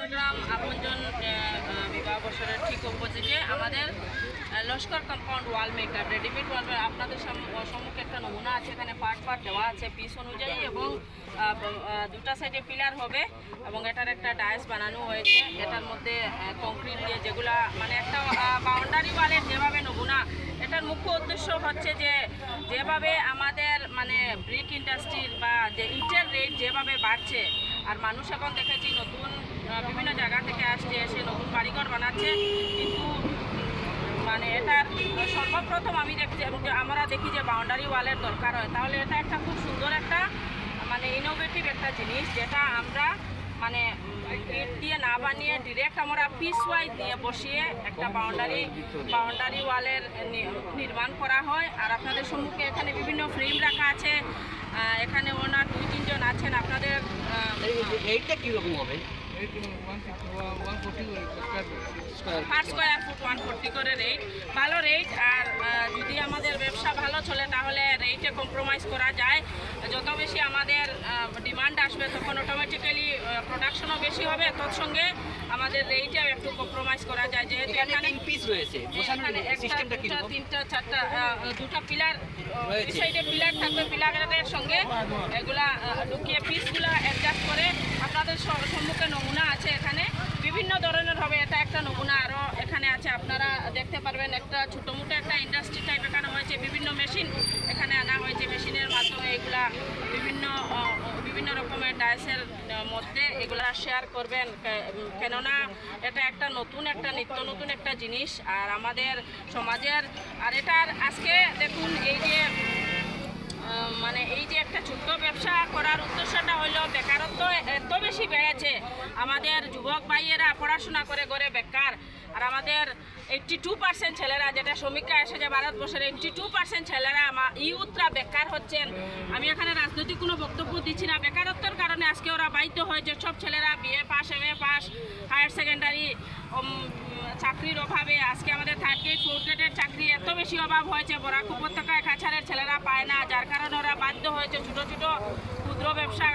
চট্টগ্রাম আপনজন বিবাহ বছরের ঠিক অপোজিটে আমাদের লস্কর কম্পাউন্ড ওয়াল মেকার রেডিমেড ওয়াল আপনাদের সম্মুখে একটা নমুনা আছে। এখানে পার্ট পার্ট দেওয়া আছে পিস অনুযায়ী এবং দুটা সাইডে পিলার হবে এবং এটার একটা ডায়াস বানানো হয়েছে। এটার মধ্যে কংক্রিট দিয়ে যেগুলা মানে একটা বাউন্ডারি ওয়ালের যেভাবে নমুনা, এটার মুখ্য উদ্দেশ্য হচ্ছে যে যেভাবে আমাদের মানে ব্রিক ইন্ডাস্ট্রির বা যে ইটের রেট যেভাবে বাড়ছে আর মানুষ এখন দেখেছি নতুন বিভিন্ন জায়গা থেকে আসছে, এসে নতুন বাড়িঘর বানাচ্ছে, কিন্তু মানে এটার সর্বপ্রথম আমরা দেখি যে বাউন্ডারি ওয়ালের দরকার হয়। তাহলে এটা একটা খুব সুন্দর একটা মানে ইনোভেটিভ একটা জিনিস, যেটা আমরা মানে ইট দিয়ে না বানিয়ে ডিরেক্ট আমরা পিস ওয়াইজ নিয়ে বসিয়ে একটা বাউন্ডারি ওয়ালের নির্মাণ করা হয়। আর আপনাদের সম্মুখে এখানে বিভিন্ন ফ্রেম রাখা আছে। এখানে ওনার 2-3 জন আছেন। আপনাদের এইটা কীরকম হবে? পার স্কোয়ার ফুট 140 করে রেট, ভালো রেট। আর যদি আমাদের ব্যবসা ভালো চলে তাহলে রেটে কম্প্রোমাইজ করা যায়। যত বেশি আমাদের ডিমান্ড আসবে তখন অটোমেটিক্যালি প্রোডাকশনও বেশি হবে, তৎসঙ্গে আমাদের রেটেও একটু কম্প্রোমাইজ করা যায়। যেহেতু এখানে পিস রয়েছে, এখানে একটা 3টা 4টা 2টা পিলার, এই সাইডে পিলার থাকবে, পিলারের সঙ্গে এগুলা ঢুকিয়ে পিসগুলা অ্যাডজাস্ট করে আপনাদের সম্মুখে নমুনা আছে। এখানে বিভিন্ন ধরনের হবে, এটা একটা নমুনা আরও এখানে আছে, আপনারা দেখতে পারবেন। একটা ছোটো মোটো একটা ইন্ডাস্ট্রি টাইপ এখানে হয়েছে, বিভিন্ন মেশিন এখানে আনা হয়েছে। মেশিনের মাধ্যমে এগুলা বিভিন্ন রকমের ডায়াসের মধ্যে এগুলা শেয়ার করবেন, কেননা এটা একটা নিত্য নতুন একটা জিনিস আর আমাদের সমাজের। আর এটার আজকে দেখুন এই যে একটা ছোট্ট ব্যবসা করার উদ্দেশ্যটা হলো বেকারত্ব এত বেশি বেড়েছে। আমাদের যুবক ভাইয়েরা পড়াশোনা করে ঘরে বেকার। আর আমাদের 82% ছেলেরা, যেটা সমীক্ষা এসেছে ভারতবর্ষের 82% ছেলেরা ইউথরা বেকার হচ্ছেন। আমি এখানে রাজনৈতিক কোনো বক্তব্য দিচ্ছি না। বেকারত্বের কারণে আজকে ওরা বাধ্য হয়েছে সব ছেলেরা BA পাস, MA পাস, হায়ার সেকেন্ডারি চাকরির অভাবে আজকে আমাদের 3rd গ্রেড 4th গ্রেডের চাকরি এত বেশি অভাব হয়েছে, বরাক উপত্যকায় কাছাড়ের ছেলেরা পায় না, যার কারণে ওরা বাধ্য হয়েছে ছোটো ছোটো ক্ষুদ্র ব্যবসা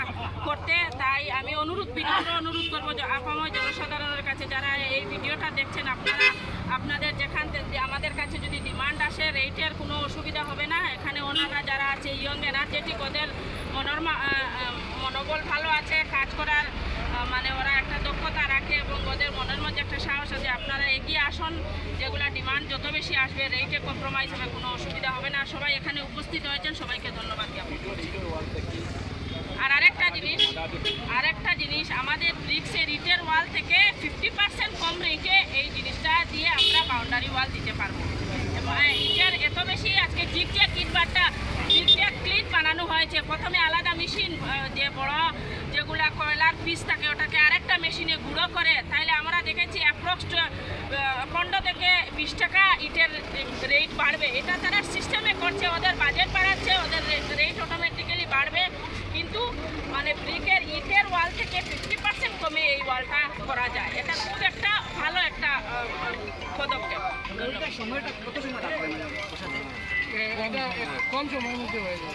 করতে। তাই আমি বিনীত অনুরোধ করবো আপাময় জনসাধারণের কাছে, যারা এই ভিডিওটা দেখছেন, আপনাদের যেখান থেকে আমাদের কাছে যদি ডিমান্ড আসে রেটের কোনো অসুবিধা হবে না। এখানে ওনারা যারা আছে ইয়ং এনার্জেটিক, ওদের মনোবল ভালো আছে কাজ করার, মানে ওরা একটা দক্ষতা রাখে এবং ওদের মনের মধ্যে একটা সাহস আছে। আপনারা এগিয়ে আসুন, যেগুলো ডিমান্ড যত বেশি আসবে রেটে কম্প্রোমাইজ হবে, কোনো অসুবিধা হবে না। সবাই এখানে উপস্থিত হয়েছেন, সবাইকে ধন্যবাদ জ্ঞাপন করছি। আর আরেকটা জিনিস আমাদের ব্রিক্সের ইটের ওয়াল থেকে 50% কম রেটে এই জিনিসটা দিয়ে আমরা বাউন্ডারি ওয়াল দিতে পারবো। এবং ইটের এত বেশি আজকে জিগজ্যাগ ক্লিট বানানো হয়েছে। প্রথমে আলাদা মেশিন, যে বড় যেগুলা কয়লার পিস থাকে ওটাকে আরেকটা মেশিনে গুঁড়ো করে, তাইলে আমরা দেখেছি অ্যাপ্রক্স 15 থেকে 20 টাকা ইটের রেট বাড়বে। এটা তারা সিস্টেমে করছে, ওদের বাজেট বাড়াচ্ছে, ওদের রেট অটোমেটিক্যালি বাড়বে। কিন্তু মানে ব্রিকের ইটের ওয়াল থেকে 50% কমে এই ওয়ালটা করা যায়। এটা খুব একটা ভালো একটা পদক্ষেপ। সময়টা কত সময় লাগবে? কম সময়ের মধ্যে হয়ে যাবে।